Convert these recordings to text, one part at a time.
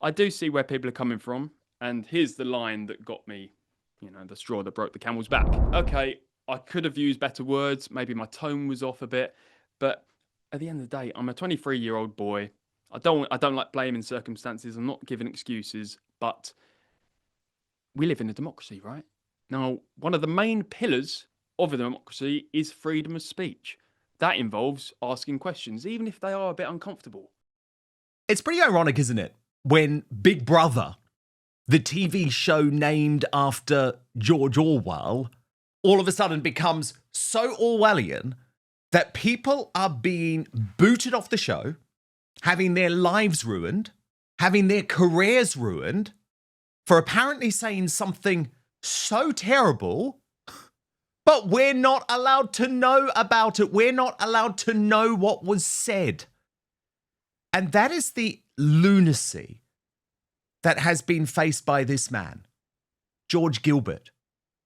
I do see where people are coming from, and here's the line that got me, the straw that broke the camel's back. Okay, I could have used better words. Maybe my tone was off a bit, but at the end of the day, I'm a 23-year-old boy. I don't like blaming circumstances. I'm not giving excuses, but we live in a democracy, right? Now, one of the main pillars of a democracy is freedom of speech. That involves asking questions, even if they are a bit uncomfortable. It's pretty ironic, isn't it? When Big Brother, the TV show named after George Orwell, all of a sudden becomes so Orwellian that people are being booted off the show, having their lives ruined, having their careers ruined, for apparently saying something so terrible, but we're not allowed to know about it. We're not allowed to know what was said. And that is the lunacy that has been faced by this man, George Gilbert,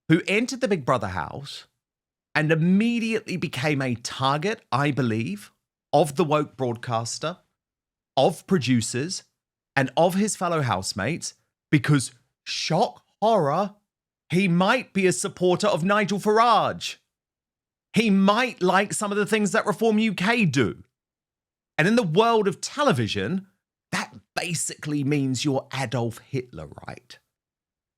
who entered the Big Brother house and immediately became a target, I believe, of the woke broadcaster, of producers, and of his fellow housemates, because, shock horror, he might be a supporter of Nigel Farage. He might like some of the things that Reform UK do. And in the world of television, that basically means you're Adolf Hitler, right?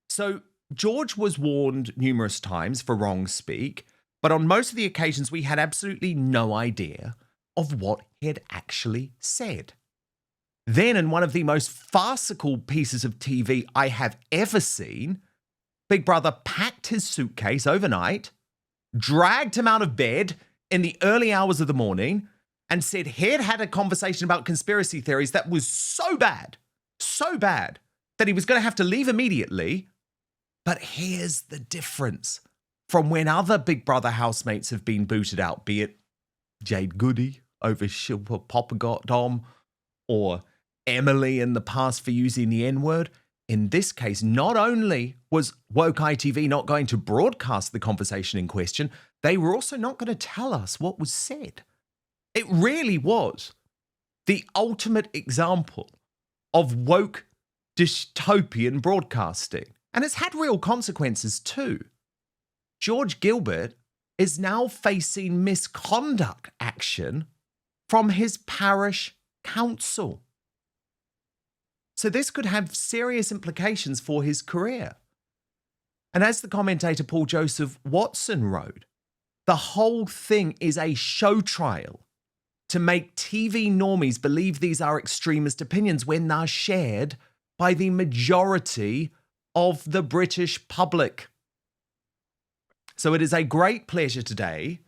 So George was warned numerous times for wrongspeak, but on most of the occasions we had absolutely no idea of what he had actually said. Then, in one of the most farcical pieces of TV I have ever seen, Big Brother packed his suitcase overnight, dragged him out of bed in the early hours of the morning, and said he'd had a conversation about conspiracy theories that was so bad, that he was going to have to leave immediately. But here's the difference from when other Big Brother housemates have been booted out, be it Jade Goody over Shilpa Papagotom or Emily in the past for using the N-word. In this case, not only was Woke ITV not going to broadcast the conversation in question, they were also not going to tell us what was said. It really was the ultimate example of woke dystopian broadcasting. And it's had real consequences too. George Gilbert is now facing misconduct action from his parish council. So this could have serious implications for his career. And as the commentator Paul Joseph Watson wrote, the whole thing is a show trial to make TV normies believe these are extremist opinions when they're shared by the majority of the British public. So it is a great pleasure today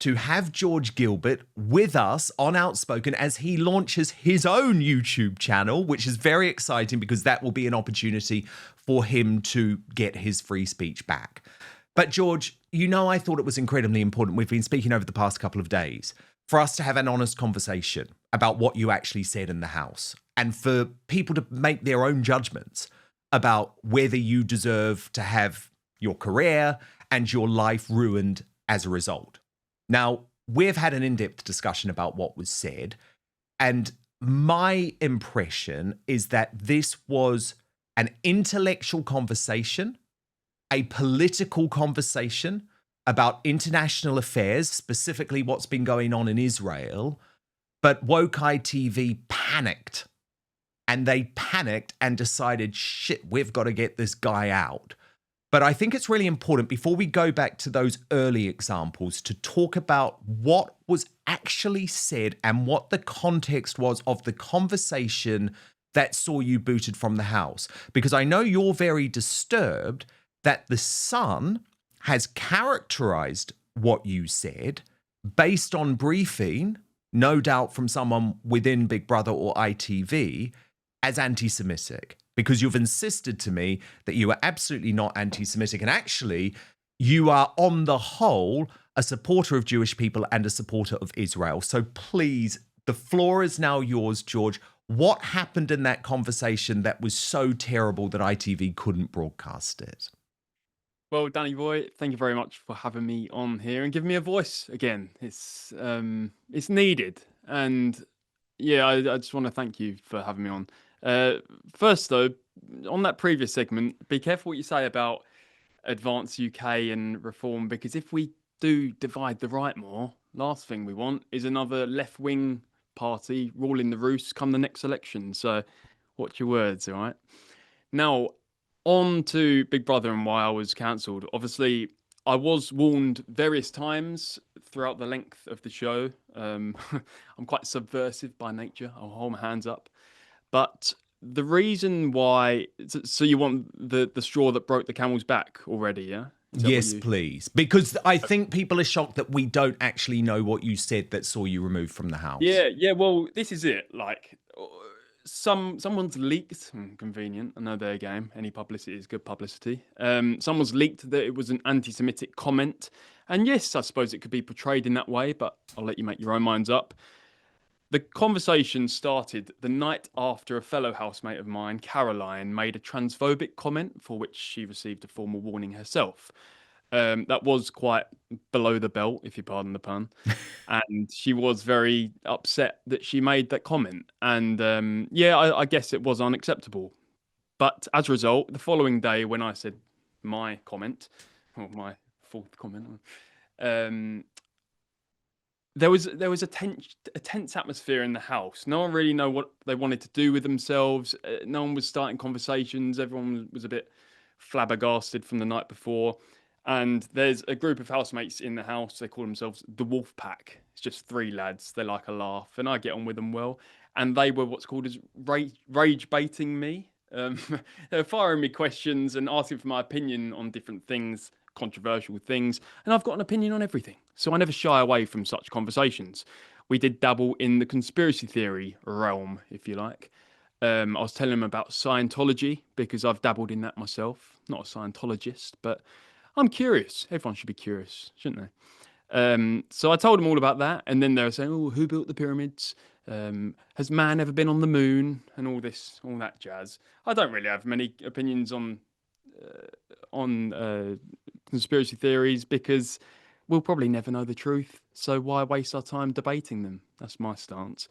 to have George Gilbert with us on Outspoken as he launches his own YouTube channel, which is very exciting because that will be an opportunity for him to get his free speech back. But George, I thought it was incredibly important. We've been speaking over the past couple of days for us to have an honest conversation about what you actually said in the House and for people to make their own judgments about whether you deserve to have your career and your life ruined as a result. Now, we've had an in-depth discussion about what was said, and my impression is that this was an intellectual conversation, a political conversation about international affairs, specifically what's been going on in Israel, but Woke ITV panicked. And they panicked and decided, shit, we've got to get this guy out. But I think it's really important, before we go back to those early examples, to talk about what was actually said and what the context was of the conversation that saw you booted from the house. Because I know you're very disturbed that The Sun has characterized what you said based on briefing, no doubt from someone within Big Brother or ITV, as anti-Semitic, because you've insisted to me that you are absolutely not anti-Semitic. And actually, you are on the whole a supporter of Jewish people and a supporter of Israel. So please, the floor is now yours, George. What happened in that conversation that was so terrible that ITV couldn't broadcast it? Well, Danny boy, thank you very much for having me on here and giving me a voice again. It's needed, and yeah, I just want to thank you for having me on. Uh, First, though, on that previous segment, be careful what you say about advance UK and reform, because if we do divide the right more, last thing we want is another left wing party ruling the roost come the next election. So, watch your words, all right? Now, on to Big Brother and why I was cancelled. Obviously, I was warned various times throughout the length of the show. I'm quite subversive by nature. I'll hold my hands up. But the reason why, so you want the straw that broke the camel's back already, yeah? Is that what Yes, you? please. Because I think people are shocked that we don't actually know what you said that saw you removed from the house. Yeah. Well, this is it. Like, someone's leaked. Convenient. Another game. Any publicity is good publicity. Someone's leaked that it was an anti-Semitic comment, and yes, I suppose it could be portrayed in that way. But I'll let you make your own minds up. The conversation started the night after a fellow housemate of mine, Caroline, made a transphobic comment for which she received a formal warning herself. That was quite below the belt, if you pardon the pun. And she was very upset that she made that comment. And yeah, I guess it was unacceptable. But as a result, the following day, when I said my comment, or my fourth comment, um, there was a tense atmosphere in the house. No one really know what they wanted to do with themselves. No one was starting conversations. Everyone was a bit flabbergasted from the night before. And there's a group of housemates in the house. They call themselves the Wolf Pack. It's just three lads. They like a laugh, and I get on with them well. And they were what's called as rage baiting me. They were firing me questions and asking for my opinion on different things, controversial things, and I've got an opinion on everything. So I never shy away from such conversations. We did dabble in the conspiracy theory realm, if you like. I was telling him about Scientology because I've dabbled in that myself. Not a Scientologist, but I'm curious. Everyone should be curious, shouldn't they? So I told them all about that, and then they were saying, "Oh, who built the pyramids? Has man ever been on the moon?" And all this, all that jazz. I don't really have many opinions on conspiracy theories because we'll probably never know the truth. So why waste our time debating them? That's my stance.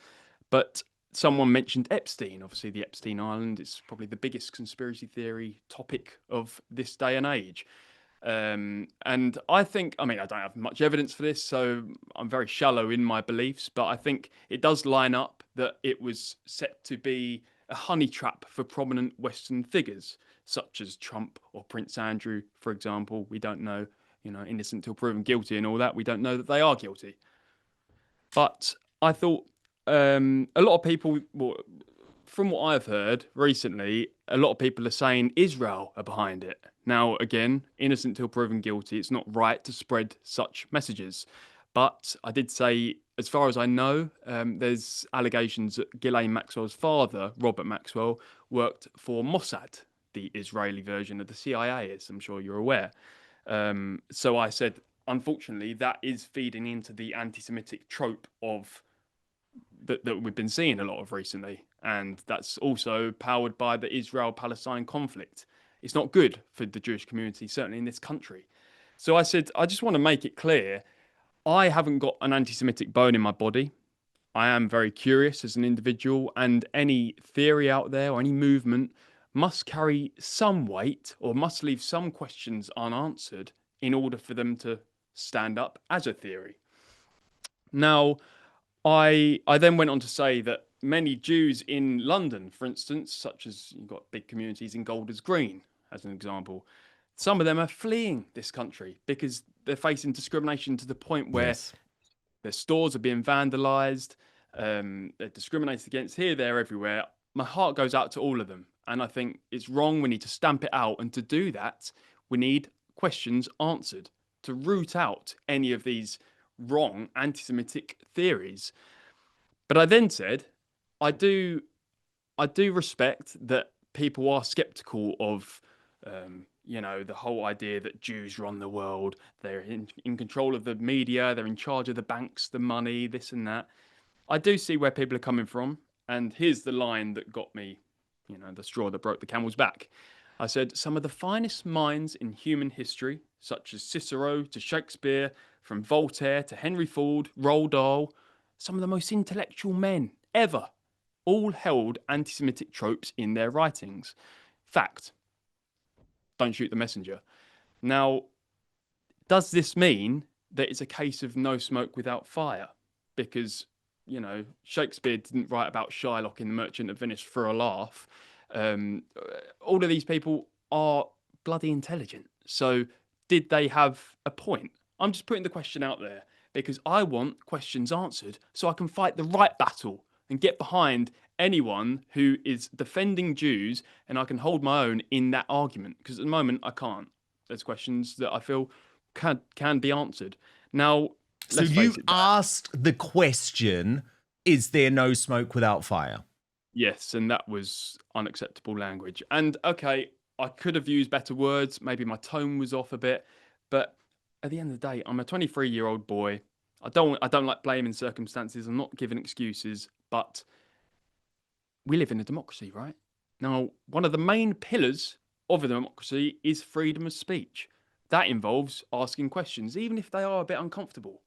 But someone mentioned Epstein. Obviously, the Epstein Island is probably the biggest conspiracy theory topic of this day and age. And I think, I mean, I don't have much evidence for this, so I'm very shallow in my beliefs, but I think it does line up that it was set to be a honey trap for prominent Western figures, such as Trump or Prince Andrew, for example. We don't know, innocent till proven guilty and all that. We don't know that they are guilty. But I thought a lot of people, well, from what I've heard recently, a lot of people are saying Israel are behind it. Now, again, innocent till proven guilty. It's not right to spread such messages. But I did say, as far as I know, there's allegations that Ghislaine Maxwell's father, Robert Maxwell, worked for Mossad, the Israeli version of the CIA, as I'm sure you're aware. So I said, unfortunately, that is feeding into the anti-Semitic trope of that we've been seeing a lot of recently, and that's also powered by the Israel-Palestine conflict. It's not good for the Jewish community, certainly in this country. So I said, I just want to make it clear, I haven't got an anti-Semitic bone in my body. I am very curious as an individual, and any theory out there or any movement must carry some weight or must leave some questions unanswered in order for them to stand up as a theory. Now, I then went on to say that many Jews in London, for instance, such as you've got big communities in Golders Green, as an example, some of them are fleeing this country because they're facing discrimination to the point where Yes. their stores are being vandalized, they're discriminated against here, there, everywhere. My heart goes out to all of them. And I think it's wrong. We need to stamp it out. And to do that, we need questions answered to root out any of these wrong anti Semitic theories. But I then said, I do I do respect that people are skeptical of, the whole idea that Jews run the world. They're in control of the media. They're in charge of the banks, the money, this and that. I do see where people are coming from. And here's the line that got me, the straw that broke the camel's back. I said, some of the finest minds in human history, such as Cicero to Shakespeare, from Voltaire to Henry Ford, Roald Dahl, some of the most intellectual men ever all held anti-Semitic tropes in their writings. Fact. Don't shoot the messenger. Now, does this mean that it's a case of no smoke without fire? Because, Shakespeare didn't write about Shylock in The Merchant of Venice for a laugh. All of these people are bloody intelligent. So did they have a point? I'm just putting the question out there because I want questions answered so I can fight the right battle and get behind anyone who is defending Jews, and I can hold my own in that argument, because at the moment I can't. There's questions that I feel can be answered. Now, So let's you face it, asked the question, is there no smoke without fire? yes, and that was unacceptable language. And okay, I could have used better words. Maybe my tone was off a bit, but at the end of the day, I'm a 23-year-old boy. I don't like blaming circumstances. I'm not giving excuses, but we live in a democracy, right? Now, one of the main pillars of a democracy is freedom of speech. That involves asking questions, even if they are a bit uncomfortable.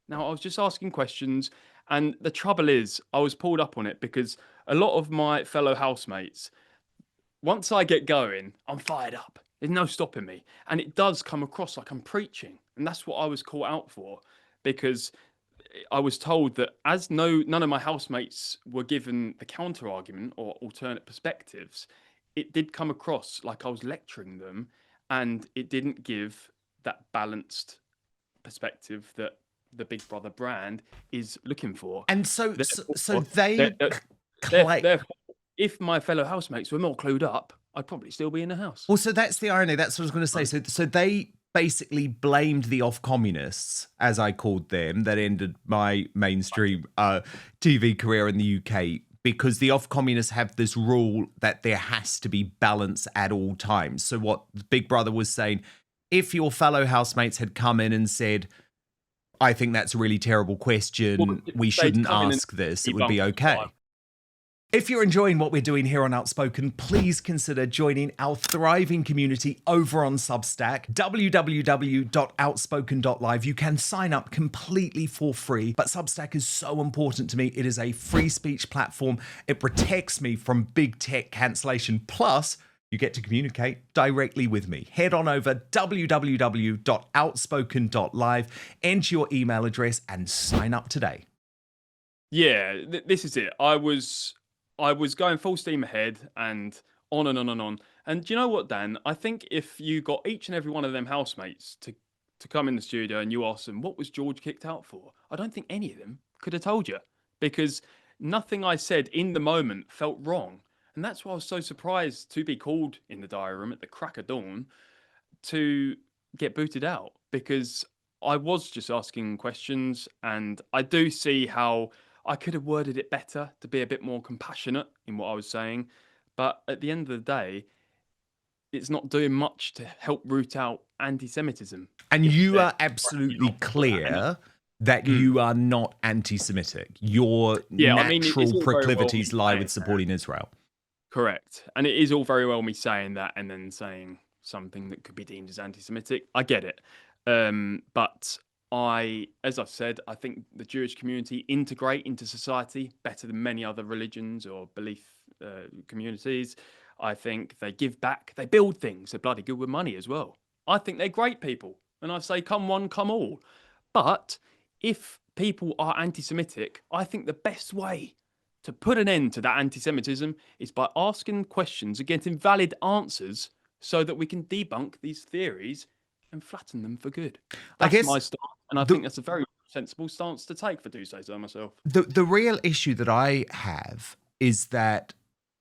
Now, I was just asking questions, and the trouble is, I was pulled up on it because a lot of my fellow housemates, once I get going, I'm fired up. There's no stopping me. And it does come across like I'm preaching. And that's what I was caught out for, because I was told that as none of my housemates were given the counter argument or alternate perspectives, it did come across like I was lecturing them, and it didn't give that balanced perspective that the Big Brother brand is looking for. And so Therefore, they claim. therefore, if my fellow housemates were more clued up, I'd probably still be in the house. Well, so that's the irony. That's what I was going to say. So they basically blamed the off-communists, as I called them, that ended my mainstream TV career in the UK, because the off-communists have this rule that there has to be balance at all times. So what Big Brother was saying, if your fellow housemates had come in and said, I think that's a really terrible question, we shouldn't ask this, it would be okay. If you're enjoying what we're doing here on Outspoken, please consider joining our thriving community over on Substack, www.outspoken.live. You can sign up completely for free, but Substack is so important to me. It is a free speech platform. It protects me from big tech cancellation. Plus, you get to communicate directly with me. Head on over www.outspoken.live, enter your email address, and sign up today. Yeah, this is it. I was going full steam ahead and on and on and on. And do you know what, Dan? I think if you got each and every one of them housemates to come in the studio and you asked them, what was George kicked out for? I don't think any of them could have told you, because nothing I said in the moment felt wrong. And that's why I was so surprised to be called in the diary room at the crack of dawn to get booted out, because I was just asking questions, and I do see how I could have worded it better to be a bit more compassionate in what I was saying. But at the end of the day, it's not doing much to help root out anti-Semitism. And you are absolutely clear that you are not anti-Semitic. Your natural proclivities lie with supporting Israel. Correct. And it is all very well me saying that and then saying something that could be deemed as anti-Semitic. I get it. But as I've said, I think the Jewish community integrate into society better than many other religions or belief communities. I think they give back. They build things. They're bloody good with money as well. I think they're great people. And I say, come one, come all. But if people are anti-Semitic, I think the best way to put an end to that anti-Semitism is by asking questions and getting valid answers so that we can debunk these theories and flatten them for good. That's my stance, and I think that's a very sensible stance to take, for do say so myself. The real issue that I have is that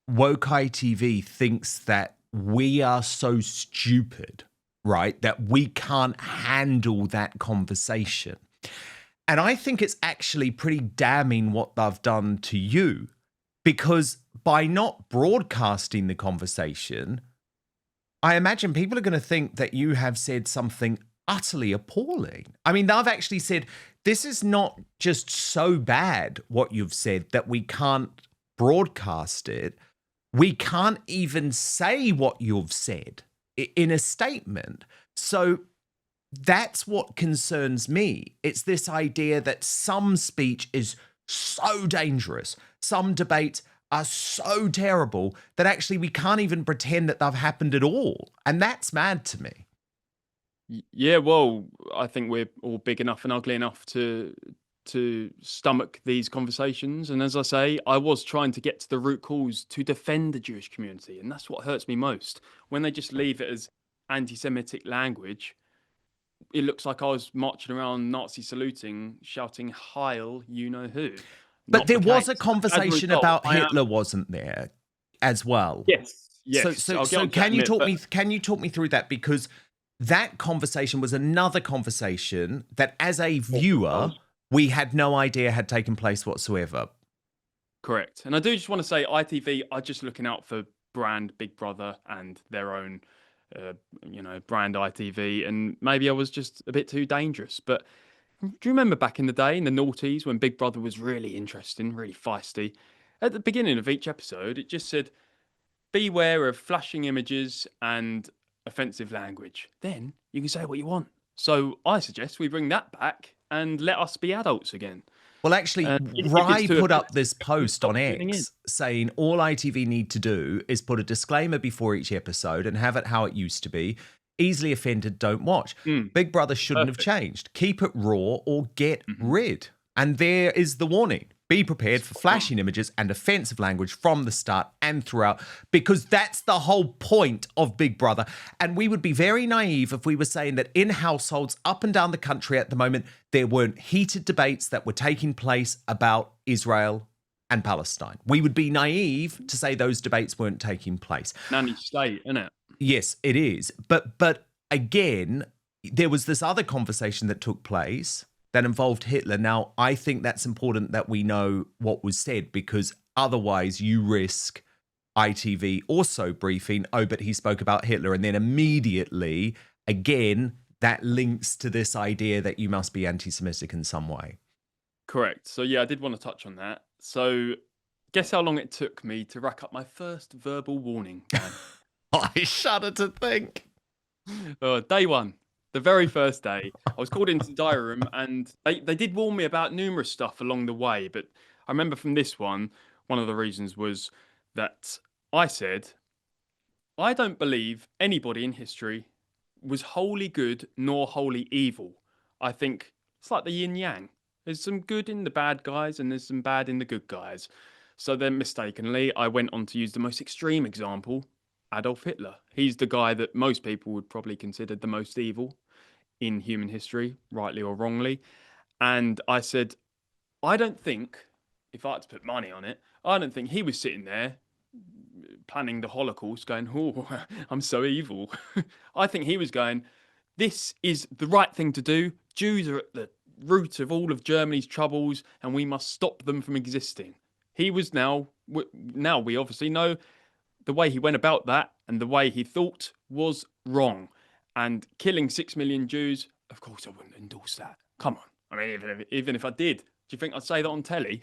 Woke ITV thinks that we are so stupid, right, that we can't handle that conversation. And I think it's actually pretty damning what they've done to you, because by not broadcasting the conversation, I imagine people are going to think that you have said something utterly appalling. I mean, they've actually said, this is not just so bad what you've said that we can't broadcast it. We can't even say what you've said in a statement. So that's what concerns me. It's this idea that some speech is so dangerous. Some debates are so terrible that actually we can't even pretend that they've happened at all. And that's mad to me. Yeah, well, I think we're all big enough and ugly enough to stomach these conversations. And as I say, I was trying to get to the root cause to defend the Jewish community, and that's what hurts me most. When they just leave it as anti-Semitic language, it looks like I was marching around Nazi saluting, shouting "Heil, you know who," But not there the was a case. As a conversation result, about Hitler, wasn't there, as well? yes, So, yes, so, I'll get so on to that can in a you minute, talk but me? Can you talk me through that? Because that conversation was another conversation that, as a viewer, we had no idea had taken place whatsoever. correct. And I do just want to say, ITV are just looking out for brand Big Brother and their own, brand ITV. And maybe I was just a bit too dangerous. But do you remember back in the day, in the noughties, when Big Brother was really interesting, really feisty? At the beginning of each episode, it just said, beware of flashing images and offensive language. Then you can say what you want. So I suggest we bring that back and let us be adults again. Well, actually, If it's Rye too put up offensive, this then post stop on tuning in. X saying all ITV need to do is put a disclaimer before each episode and have it how it used to be. Easily offended, don't watch. Big Brother shouldn't have Perfect. changed. Keep it raw or get Mhm. rid. And there is the warning. Be prepared for flashing images and offensive language from the start and throughout, because that's the whole point of Big Brother. And we would be very naive if we were saying that in households up and down the country at the moment, there weren't heated debates that were taking place about Israel and Palestine. We would be naive to say those debates weren't taking place. Nanny state, isn't it? Yes, it is. But again, there was this other conversation that took place that involved Hitler. Now, I think that's important that we know what was said, because otherwise you risk ITV also briefing, oh, but he spoke about Hitler. And then immediately, again, that links to this idea that you must be anti-Semitic in some way. Correct. So yeah, I did want to touch on that. So guess how long it took me to rack up my first verbal warning, Dan? I shudder to think. Day one, the very first day, I was called into the diary room, and they did warn me about numerous stuff along the way. But I remember from this one of the reasons was that I said, I don't believe anybody in history was wholly good nor wholly evil. I think it's like the yin yang. There's some good in the bad guys and there's some bad in the good guys. So then mistakenly, I went on to use the most extreme example, Adolf Hitler. He's the guy that most people would probably consider the most evil in human history, rightly or wrongly. And I said, I don't think, if I had to put money on it, I don't think he was sitting there planning the Holocaust going, oh, I'm so evil. I think he was going, this is the right thing to do. Jews are at the root of all of Germany's troubles and we must stop them from existing. He was now we obviously know the way he went about that and the way he thought was wrong. And killing 6 million Jews, of course I wouldn't endorse that. Come on. I mean, even if I did, do you think I'd say that on telly?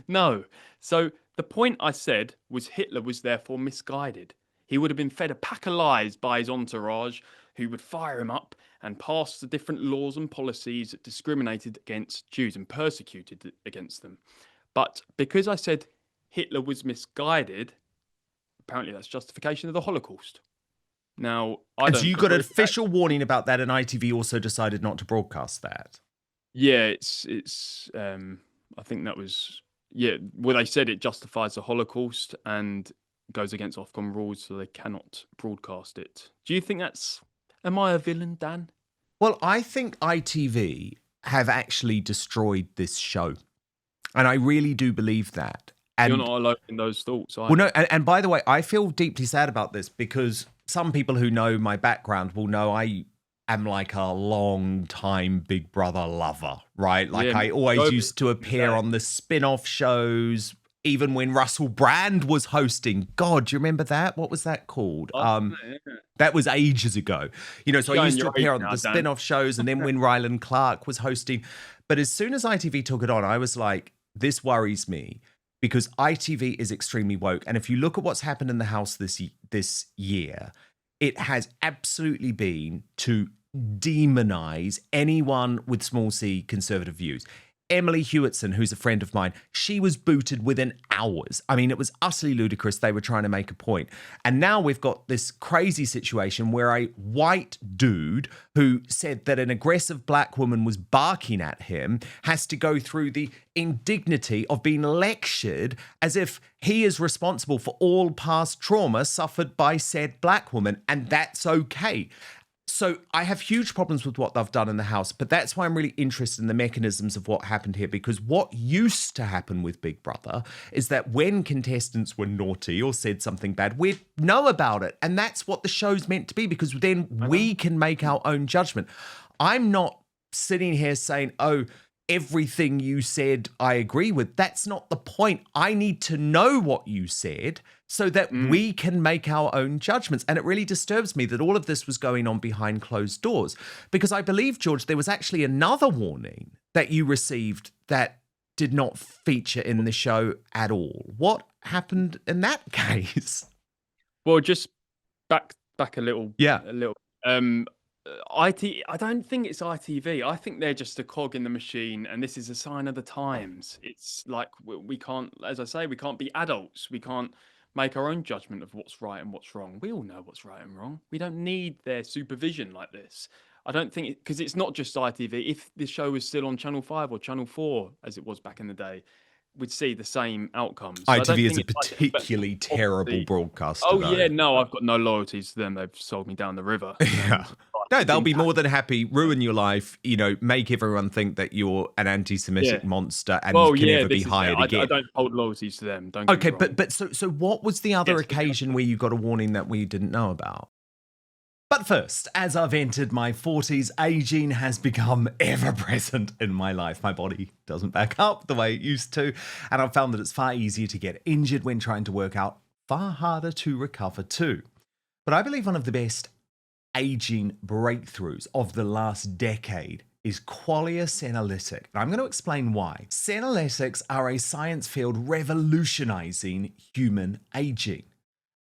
No. So the point I said was Hitler was therefore misguided. He would have been fed a pack of lies by his entourage, who would fire him up and pass the different laws and policies that discriminated against Jews and persecuted against them. But because I said Hitler was misguided, apparently that's justification of the Holocaust. Now, And so you got an official warning about that, and ITV also decided not to broadcast that. Yeah, it's I think that was, yeah, well, they said it justifies the Holocaust and goes against Ofcom rules, so they cannot broadcast it. Do you think am I a villain, Dan? Well, I think ITV have actually destroyed this show. And I really do believe that. And You're not alone in those thoughts, well, no, and by the way, I feel deeply sad about this, because some people who know my background will know I am like a long time Big Brother lover, right? Like Yeah, I always used to yeah. appear on the spin-off shows, even when Russell Brand was hosting. God, do you remember that? What was that called? That was ages ago. You know, so I Showing used to your appear age on now, the Dan. spin-off shows, and then when Ryland Clark was hosting. But as soon as ITV took it on, I was like, this worries me, because ITV is extremely woke. And if you look at what's happened in the House this year, it has absolutely been to demonize anyone with small c conservative views. Emily Hewitson, who's a friend of mine, she was booted within hours. I mean, it was utterly ludicrous. They were trying to make a point. And now we've got this crazy situation where a white dude who said that an aggressive black woman was barking at him has to go through the indignity of being lectured as if he is responsible for all past trauma suffered by said black woman. And that's okay. So I have huge problems with what they've done in the House, but that's why I'm really interested in the mechanisms of what happened here, because what used to happen with Big Brother is that when contestants were naughty or said something bad, we'd know about it. And that's what the show's meant to be, because then we can make our own judgment. I'm not sitting here saying, oh, everything you said I agree with. That's not the point. I need to know what you said so that we can make our own judgments. And it really disturbs me that all of this was going on behind closed doors, because I believe, George, there was actually another warning that you received that did not feature in the show at all. What happened in that case? Well, just back a little. Yeah. A little. I don't think it's ITV. I think they're just a cog in the machine, and this is a sign of the times. It's like we can't, as I say, we can't be adults. We can't make our own judgment of what's right and what's wrong. We all know what's right and wrong. We don't need their supervision like this. I don't think, because it's not just ITV. If the show was still on Channel 5 or Channel 4, as it was back in the day, we'd see the same outcomes. So ITV is a particularly terrible broadcaster. Oh, yeah, no, I've got no loyalties to them. They've sold me down the river. Yeah. No, they'll be more than happy, ruin your life, make everyone think that you're an anti-Semitic monster and you can never be hired again. I don't hold loyalties to them. Don't okay, but so what was the other occasion where you got a warning that we didn't know about? But first, as I've entered my 40s, aging has become ever-present in my life. My body doesn't back up the way it used to, and I've found that it's far easier to get injured when trying to work out, far harder to recover too. But I believe one of the best aging breakthroughs of the last decade is qualia senolytic. And I'm going to explain why. Senolytics are a science field revolutionizing human aging.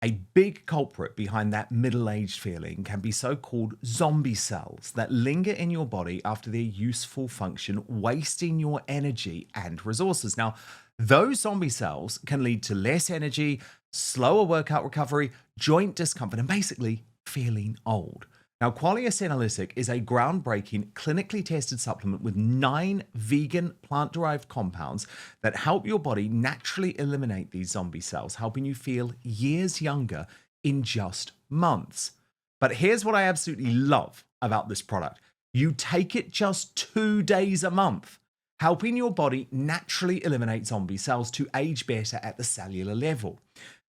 A big culprit behind that middle-aged feeling can be so-called zombie cells that linger in your body after their useful function, wasting your energy and resources. Now, those zombie cells can lead to less energy, slower workout recovery, joint discomfort, and basically feeling old. Now, qualia senolytic is a groundbreaking, clinically tested supplement with 9 vegan plant-derived compounds that help your body naturally eliminate these zombie cells, helping you feel years younger in just months. But here's what I absolutely love about this product. You take it just 2 days a month, helping your body naturally eliminate zombie cells to age better at the cellular level.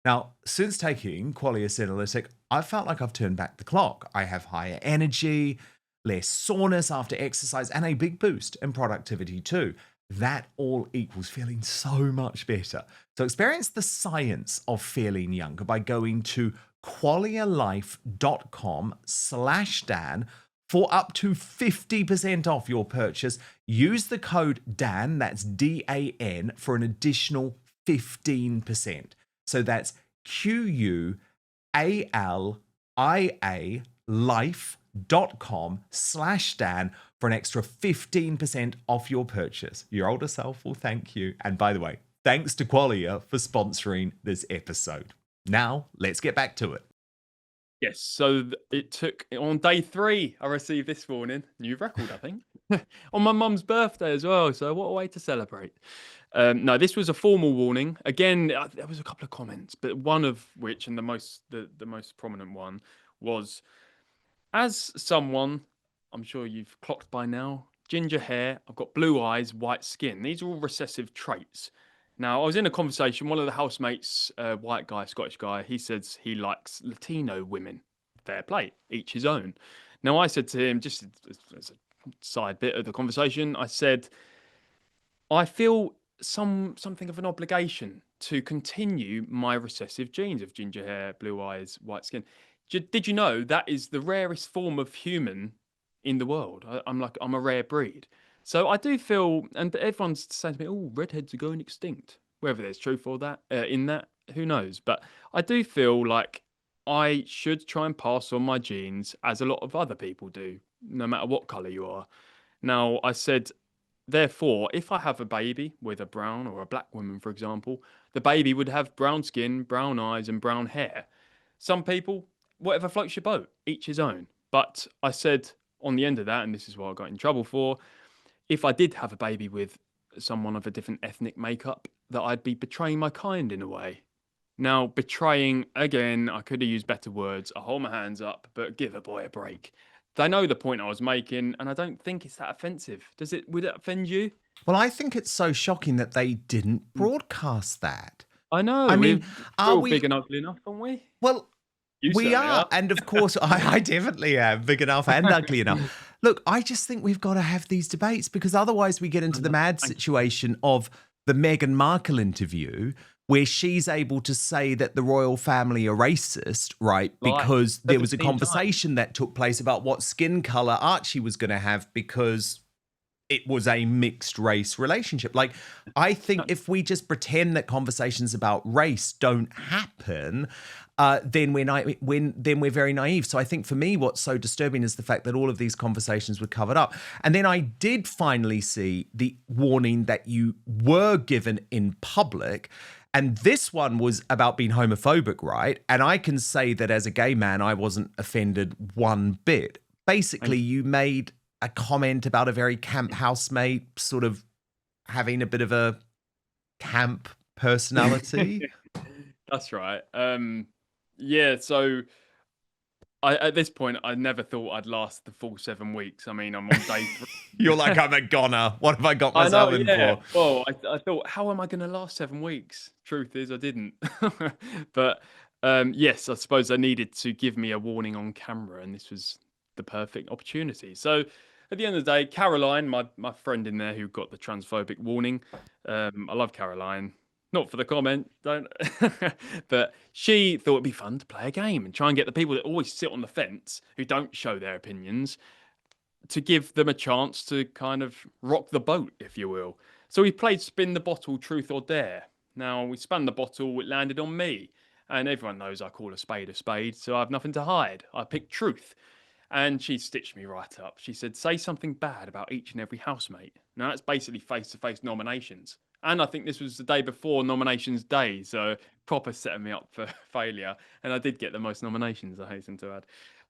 Now, since taking qualia senolytic, I felt like I've turned back the clock. I have higher energy, less soreness after exercise, and a big boost in productivity too. That all equals feeling so much better. So experience the science of feeling younger by going to qualialife.com/Dan for up to 50% off your purchase. Use the code DAN, that's DAN, for an additional 15%. So that's QUALIA life.com/Dan for an extra 15% off your purchase. Your older self will thank you. And by the way, thanks to Qualia for sponsoring this episode. Now, let's get back to it. Yes, so it took, on day 3, I received this warning. New record, I think. On my mum's birthday as well, so what a way to celebrate. No, this was a formal warning. Again, there was a couple of comments, but one of which, and the most prominent one, was, as someone, I'm sure you've clocked by now, ginger hair, I've got blue eyes, white skin. These are all recessive traits. Now, I was in a conversation, one of the housemates, white guy, Scottish guy, he says he likes Latino women. Fair play, each his own. Now, I said to him, just as a side bit of the conversation, I said, I feel something of an obligation to continue my recessive genes of ginger hair, blue eyes, white skin. Did you know that is the rarest form of human in the world? I'm a rare breed. So I do feel, and everyone's saying to me, oh, redheads are going extinct. Whether there's truth or that in that, who knows? But I do feel like I should try and pass on my genes as a lot of other people do, no matter what colour you are. Now, I said, therefore, if I have a baby with a brown or a black woman, for example, the baby would have brown skin, brown eyes, and brown hair. Some people, whatever floats your boat, each his own. But I said on the end of that, and this is what I got in trouble for, if I did have a baby with someone of a different ethnic makeup, that I'd be betraying my kind in a way. Now, betraying, again, I could have used better words. I hold my hands up, but give a boy a break. They know the point I was making, and I don't think it's that offensive. Would it offend you? Well, I think it's so shocking that they didn't broadcast that. I know. I mean, we're are all we? big and ugly enough, aren't we? Well, You we certainly are. And of course, I definitely am big enough and ugly enough. Look, I just think we've got to have these debates because otherwise we get into the mad situation of the Meghan Markle interview where she's able to say that the royal family are racist, right? Because there was a conversation that took place about what skin color Archie was going to have because it was a mixed race relationship. Like, I think if we just pretend that conversations about race don't happen, then we're very naive. So I think for me, what's so disturbing is the fact that all of these conversations were covered up. And then I did finally see the warning that you were given in public. And this one was about being homophobic, right? And I can say that as a gay man, I wasn't offended one bit. Basically, you made a comment about a very camp housemate sort of having a bit of a camp personality. That's right. Yeah, so at this point, I never thought I'd last the full 7 weeks. I mean, I'm on day 3. You're like, I'm a goner. What have I got myself in for? Well, I thought, how am I going to last 7 weeks? Truth is, I didn't. But yes, I suppose they needed to give me a warning on camera, and this was the perfect opportunity. So at the end of the day, Caroline, my friend in there who got the transphobic warning, I love Caroline. Not for the comment, don't. But she thought it'd be fun to play a game and try and get the people that always sit on the fence, who don't show their opinions, to give them a chance to kind of rock the boat, if you will. So we played Spin the Bottle, Truth or Dare. Now, we spun the bottle, it landed on me. And everyone knows I call a spade, so I have nothing to hide. I picked truth. And she stitched me right up. She said, say something bad about each and every housemate. Now, that's basically face-to-face nominations. And I think this was the day before nominations day, so proper setting me up for failure. And I did get the most nominations, I hasten to add.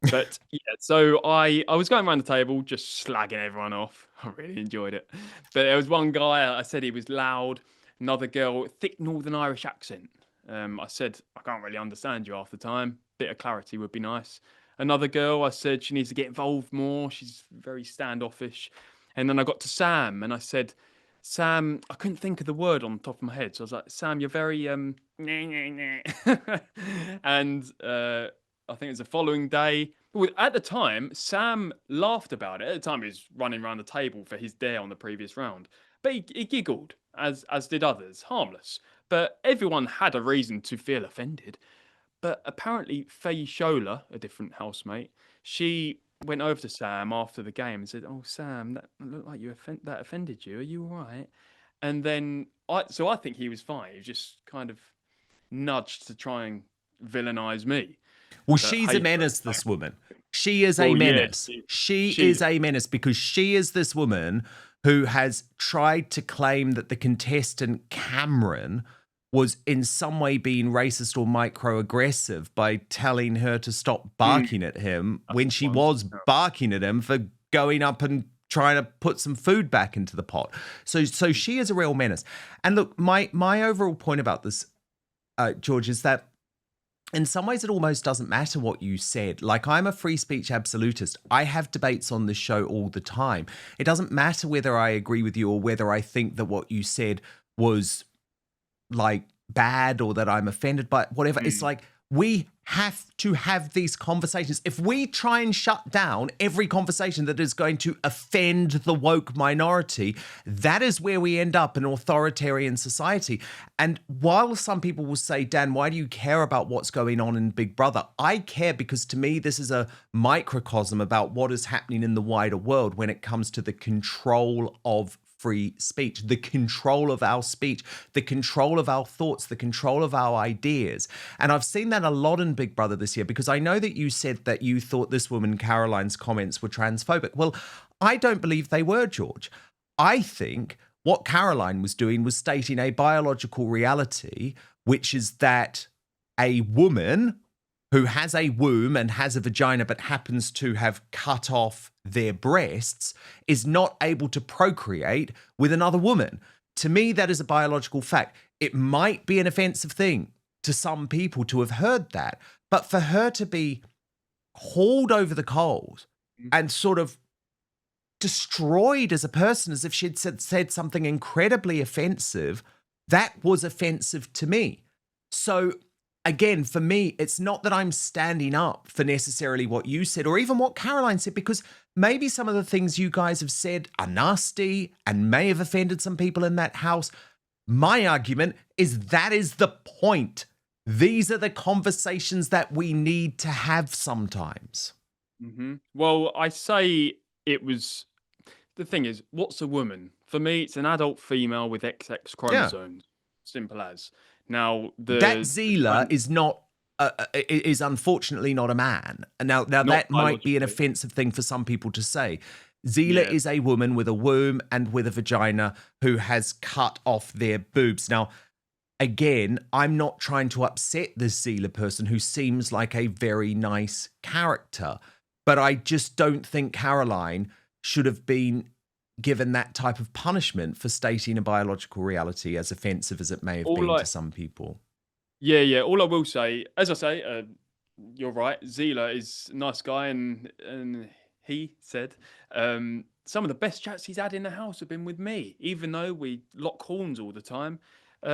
But yeah, so I was going around the table just slagging everyone off. I really enjoyed it. But there was one guy, I said he was loud. Another girl, thick Northern Irish accent. I said, I can't really understand you half the time. Bit of clarity would be nice. Another girl, I said she needs to get involved more. She's very standoffish. And then I got to Sam and I said, Sam, I couldn't think of the word on the top of my head. So I was like, Sam, you're very, And I think it was the following day. At the time, Sam laughed about it. At the time, he was running around the table for his dare on the previous round. But he giggled, as did others, harmless. But everyone had a reason to feel offended. But apparently, Faye Shola, a different housemate, she went over to Sam after the game and said, "Oh, Sam, that looked like that offended you. Are you all right?" And then I think he was fine. He was just kind of nudged to try and villainize me. Well, she's a menace, this woman. She is a menace. Yeah, she is a menace because she is this woman who has tried to claim that the contestant Cameron was in some way being racist or microaggressive by telling her to stop barking at him when she was barking at him for going up and trying to put some food back into the pot. So she is a real menace. And look, my overall point about this, George, is that in some ways it almost doesn't matter what you said. Like, I'm a free speech absolutist. I have debates on this show all the time. It doesn't matter whether I agree with you or whether I think that what you said was like bad or that I'm offended by whatever. It's like, we have to have these conversations. If we try and shut down every conversation that is going to offend the woke minority, that is where we end up, an authoritarian society. And while some people will say, Dan, why do you care about what's going on in Big Brother? I care because to me, this is a microcosm about what is happening in the wider world when it comes to the control of free speech, the control of our speech, the control of our thoughts, the control of our ideas. And I've seen that a lot in Big Brother this year, because I know that you said that you thought this woman, Caroline's comments were transphobic. Well, I don't believe they were, George. I think what Caroline was doing was stating a biological reality, which is that a woman who has a womb and has a vagina but happens to have cut off their breasts is not able to procreate with another woman. To me, that is a biological fact. It might be an offensive thing to some people to have heard that, but for her to be hauled over the coals and sort of destroyed as a person, as if she'd said something incredibly offensive, that was offensive to me. So again, for me, it's not that I'm standing up for necessarily what you said or even what Caroline said, because maybe some of the things you guys have said are nasty and may have offended some people in that house. My argument is that is the point. These are the conversations that we need to have sometimes. Well, I say it was. The thing is, what's a woman? For me, it's an adult female with XX Yeah. chromosomes. Simple as. Now, That Zila is not is unfortunately not a man. Now that might be an biologically. offensive thing for some people to say. Zila Yeah. is a woman with a womb and with a vagina who has cut off their boobs. Now, again, I'm not trying to upset this Zila person who seems like a very nice character, but I just don't think Caroline should have been given that type of punishment for stating a biological reality, as offensive as it may have All been I to some people. Yeah. All I will say, as I say, you're right. Zila is a nice guy, and he said some of the best chats he's had in the house have been with me, even though we lock horns all the time.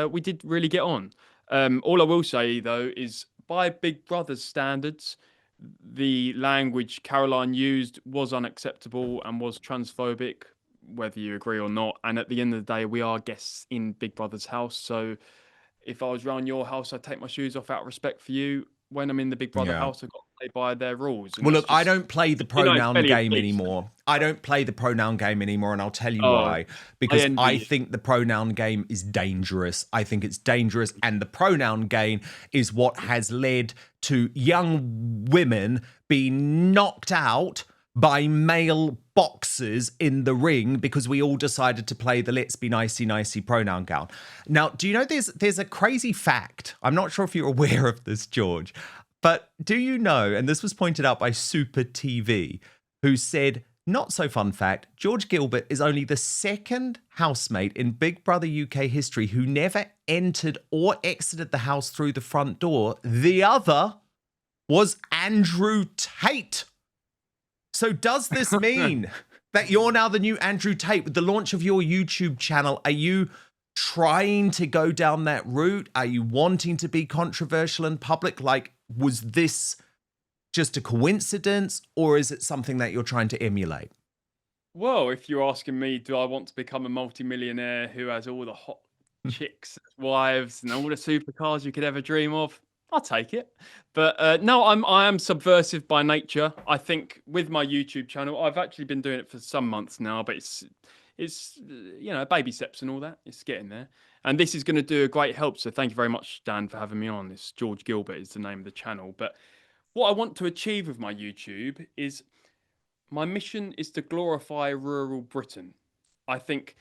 We did really get on. All I will say though is, by Big Brother's standards, the language Caroline used was unacceptable and was transphobic, whether you agree or not. And at the end of the day, we are guests in Big Brother's house, so if I was around your house, I'd take my shoes off out of respect for you. When I'm in the Big Brother Yeah. house, I've got to play by their rules. And Well, that's look, I just, don't play the it's pronoun fairly game indecent. anymore. I don't play the pronoun game anymore, and I'll tell you Oh, why. I Because envy I you. think the pronoun game is dangerous. I think it's dangerous, and the pronoun game is what has led to young women being knocked out by male boxers in the ring because we all decided to play the let's be nicey nicey pronoun game. Now, do you know there's a crazy fact? I'm not sure if you're aware of this, George. But do you know, and this was pointed out by Super TV, who said, not so fun fact, George Gilbert is only the second housemate in Big Brother UK history who never entered or exited the house through the front door. The other was Andrew Tate. So does this mean that you're now the new Andrew Tate? With the launch of your YouTube channel, are you trying to go down that route? Are you wanting to be controversial in public? Like, was this just a coincidence, or is it something that you're trying to emulate? Well, if you're asking me, do I want to become a multimillionaire who has all the hot chicks, wives, and all the supercars you could ever dream of? I'll take it. But no, I am subversive by nature. I think with my YouTube channel, I've actually been doing it for some months now, but it's baby steps and all that. It's getting there. And this is going to do a great help. So thank you very much, Dan, for having me on. This George Gilbert is the name of the channel. But what I want to achieve with my YouTube is, my mission is to glorify rural Britain. I think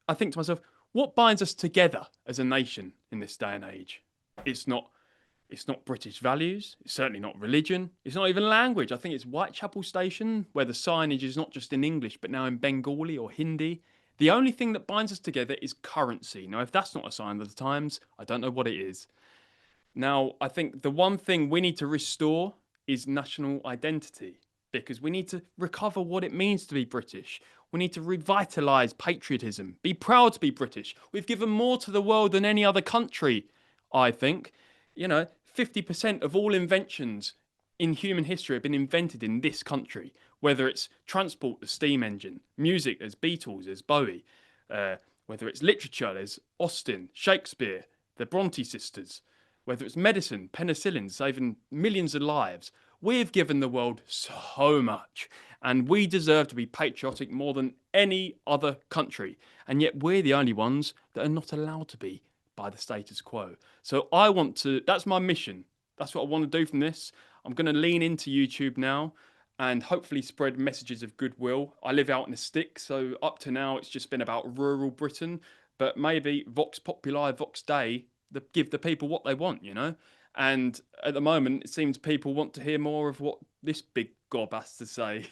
to myself, what binds us together as a nation in this day and age? It's not British values. It's certainly not religion. It's not even language. I think it's Whitechapel Station, where the signage is not just in English, but now in Bengali or Hindi. The only thing that binds us together is currency. Now, if that's not a sign of the times, I don't know what it is. Now, I think the one thing we need to restore is national identity, because we need to recover what it means to be British. We need to revitalise patriotism, be proud to be British. We've given more to the world than any other country, I think. 50% of all inventions in human history have been invented in this country, whether it's transport, the steam engine, music, there's Beatles, there's Bowie, whether it's literature, there's Austen, Shakespeare, the Bronte sisters, whether it's medicine, penicillin, saving millions of lives. We've given the world so much, and we deserve to be patriotic more than any other country. And yet we're the only ones that are not allowed to be by the status quo. So that's my mission. That's what I want to do from this. I'm going to lean into YouTube now, and hopefully spread messages of goodwill. I live out in the sticks, so up to now it's just been about rural Britain, but maybe Vox Populi, Vox Dei, give the people what they want, you know? And at the moment, it seems people want to hear more of what this big gob has to say.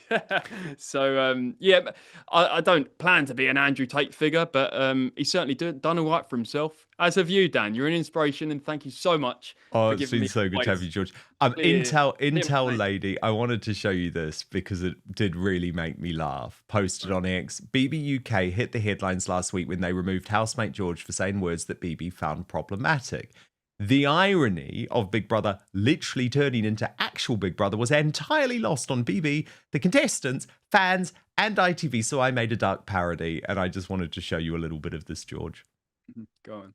So, yeah, I don't plan to be an Andrew Tate figure, but he's certainly done all right for himself. As have you, Dan. You're an inspiration, and thank you so much Oh, for it's giving been me so good to have advice. you, George. Clear, Intel lady, I wanted to show you this because it did really make me laugh. Posted on X. BB UK hit the headlines last week when they removed housemate George for saying words that BB found problematic. The irony of Big Brother literally turning into actual Big Brother was entirely lost on BB, the contestants, fans, and ITV. So I made a dark parody, and I just wanted to show you a little bit of this, George. Go on.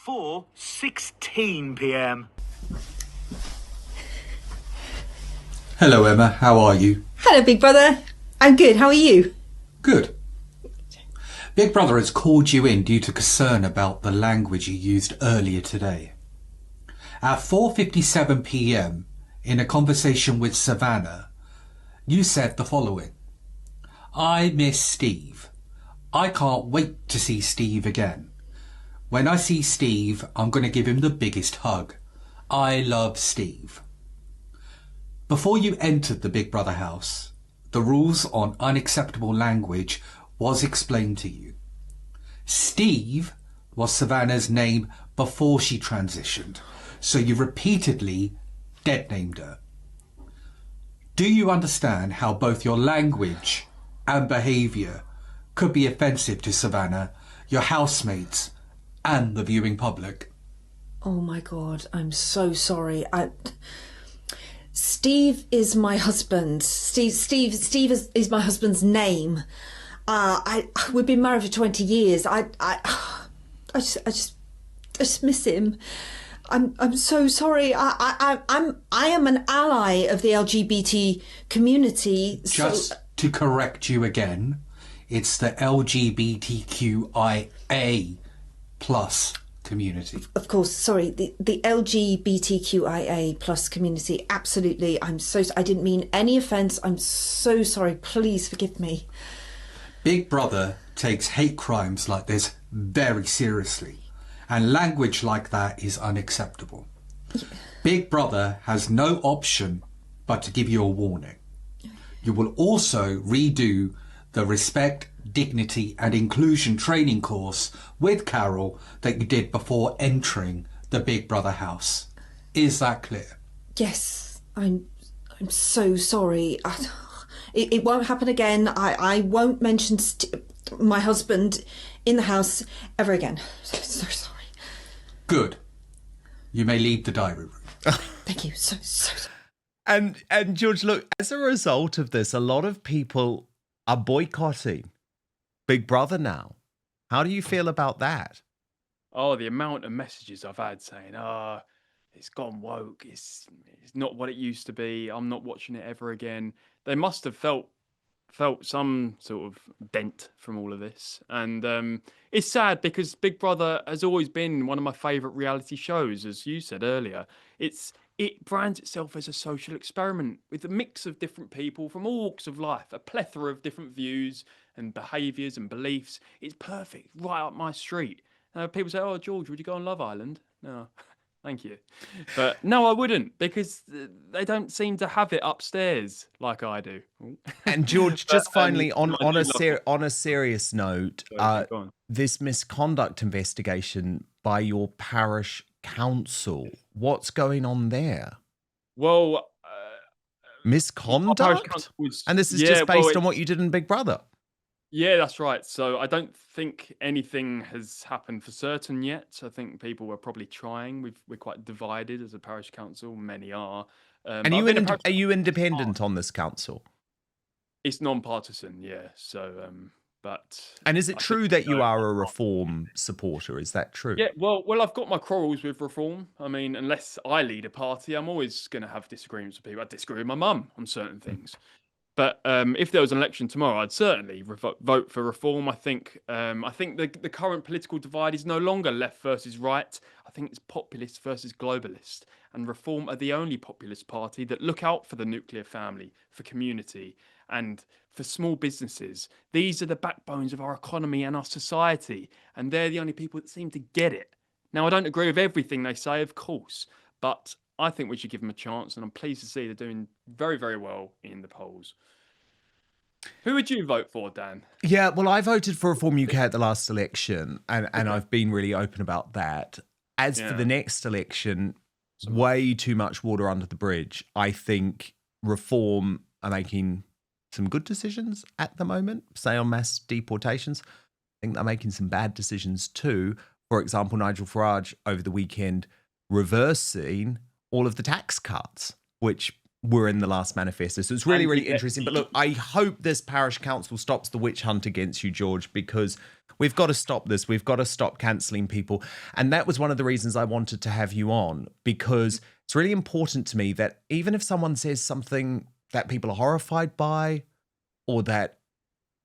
4:16 p.m. Hello, Emma. How are you? Hello, Big Brother. I'm good. How are you? Good. Big Brother has called you in due to concern about the language you used earlier today. At 4:57 p.m, in a conversation with Savannah, you said the following: I miss Steve. I can't wait to see Steve again. When I see Steve, I'm going to give him the biggest hug. I love Steve. Before you entered the Big Brother house, the rules on unacceptable language was explained to you. Steve was Savannah's name before she transitioned, so you repeatedly dead-named her. Do you understand how both your language and behaviour could be offensive to Savannah, your housemates, and the viewing public? Oh my God, I'm so sorry. Steve is my husband. Steve is my husband's name. We've been married for 20 years. I just miss him. I'm so sorry. I am an ally of the LGBT community. Just to correct you again, it's the LGBTQIA plus community. Of course, sorry, the LGBTQIA plus community. Absolutely. I didn't mean any offence. I'm so sorry. Please forgive me. Big Brother takes hate crimes like this very seriously, and language like that is unacceptable. Big Brother has no option but to give you a warning. You will also redo the Respect, Dignity and Inclusion training course with Carol that you did before entering the Big Brother house. Is that clear? Yes, I'm so sorry. It won't happen again. I won't mention my husband in the house ever again. So sorry. Good. You may leave the diary room. Thank you. So sorry. And George, look, as a result of this, a lot of people are boycotting Big Brother now. How do you feel about that? Oh, the amount of messages I've had saying, it's gone woke. It's not what it used to be. I'm not watching it ever again. They must have felt some sort of dent from all of this. And it's sad because Big Brother has always been one of my favourite reality shows, as you said earlier. It brands itself as a social experiment with a mix of different people from all walks of life, a plethora of different views and behaviours and beliefs. It's perfect, right up my street. People say, oh, George, would you go on Love Island? No, thank you. But no, I wouldn't, because they don't seem to have it upstairs like I do. And George, just finally, on a serious note, Sorry, go on. this misconduct investigation by your parish council, what's going on there? Well, Misconduct? And this is just based on what you did in Big Brother. Yeah, that's right. So I don't think anything has happened for certain yet. I think people are probably trying. We're quite divided as a parish council. Many are. And are you independent on this council? It's non-partisan, yeah. So, And is it true that you are a reform supporter? Is that true? Yeah, well, I've got my quarrels with reform. I mean, unless I lead a party, I'm always going to have disagreements with people. I disagree with my mum on certain things. But if there was an election tomorrow, I'd certainly vote for reform. I think the current political divide is no longer left versus right. I think it's populist versus globalist. And Reform are the only populist party that look out for the nuclear family, for community, and for small businesses. These are the backbones of our economy and our society. And they're the only people that seem to get it. Now, I don't agree with everything they say, of course, but I think we should give them a chance, and I'm pleased to see they're doing very, very well in the polls. Who would you vote for, Dan? Yeah, well, I voted for Reform UK at the last election, and I've been really open about that. As for the next election, way too much water under the bridge. I think Reform are making some good decisions at the moment, say on mass deportations. I think they're making some bad decisions too. For example, Nigel Farage over the weekend reversing all of the tax cuts, which were in the last manifesto. So it's really, really interesting. But look, I hope this parish council stops the witch hunt against you, George, because we've got to stop this. We've got to stop cancelling people. And that was one of the reasons I wanted to have you on, because it's really important to me that even if someone says something that people are horrified by or that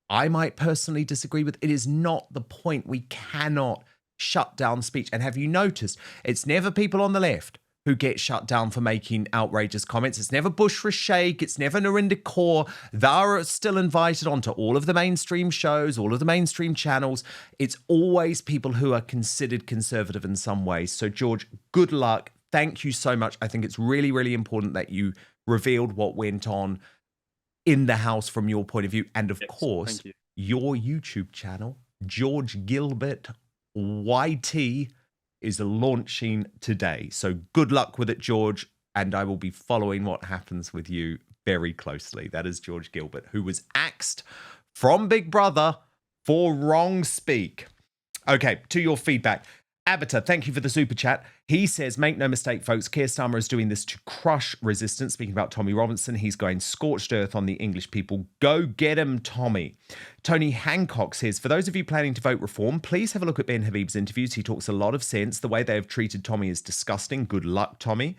I might personally disagree with, it is not the point. We cannot shut down speech. And have you noticed, it's never people on the left who get shut down for making outrageous comments. It's never Bush Rashake. It's never Narinder Kaur. They're still invited onto all of the mainstream shows, all of the mainstream channels. It's always people who are considered conservative in some ways. So, George, good luck. Thank you so much. I think it's really, really important that you revealed what went on in the House from your point of view. And of course, your YouTube channel, George Gilbert YT, is launching today. So good luck with it, George. And I will be following what happens with you very closely. That is George Gilbert, who was axed from Big Brother for wrongspeak. Okay, to your feedback. Avatar, thank you for the super chat. He says, make no mistake, folks, Keir Starmer is doing this to crush resistance. Speaking about Tommy Robinson, he's going scorched earth on the English people. Go get him, Tommy. Tony Hancock says, for those of you planning to vote Reform, please have a look at Ben Habib's interviews. He talks a lot of sense. The way they have treated Tommy is disgusting. Good luck, Tommy.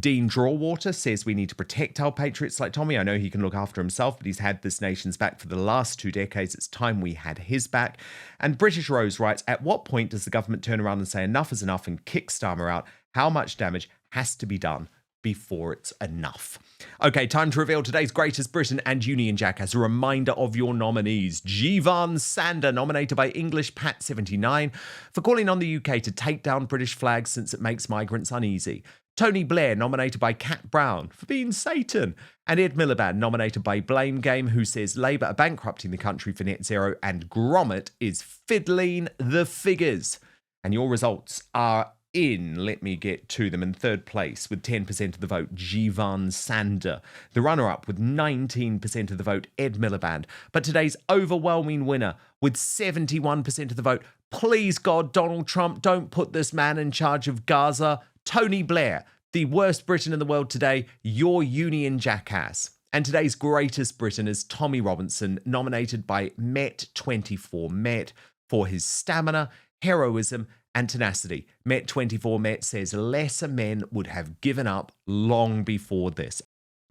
Dean Drawwater says we need to protect our patriots like Tommy. I know he can look after himself, but he's had this nation's back for the last 2 decades. It's time we had his back. And British Rose writes, at what point does the government turn around and say enough is enough and kick Starmer out? How much damage has to be done before it's enough? Okay, time to reveal today's Greatest Britain and Union Jack. As a reminder of your nominees, Jivan Sander, nominated by English Pat79 for calling on the UK to take down British flags since it makes migrants uneasy. Tony Blair, nominated by Cat Brown for being Satan. And Ed Miliband, nominated by Blame Game, who says Labour are bankrupting the country for net zero and Gromit is fiddling the figures. And your results are in, let me get to them, in third place with 10% of the vote, Jivan Sander. The runner-up with 19% of the vote, Ed Miliband. But today's overwhelming winner with 71% of the vote, please God, Donald Trump, don't put this man in charge of Gaza. Tony Blair, the worst Briton in the world today, your union jackass. And today's Greatest Britain is Tommy Robinson, nominated by Met24 Met for his stamina, heroism, and tenacity. Met24 Met says lesser men would have given up long before this.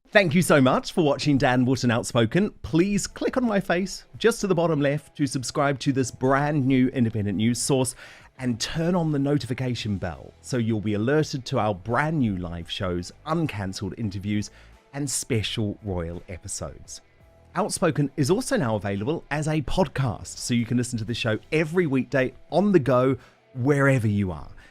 Thank you so much for watching Dan Wootton Outspoken. Please click on my face just to the bottom left to subscribe to this brand new independent news source and turn on the notification bell so you'll be alerted to our brand new live shows, uncancelled interviews, and special royal episodes. Outspoken is also now available as a podcast, so you can listen to the show every weekday on the go, wherever you are.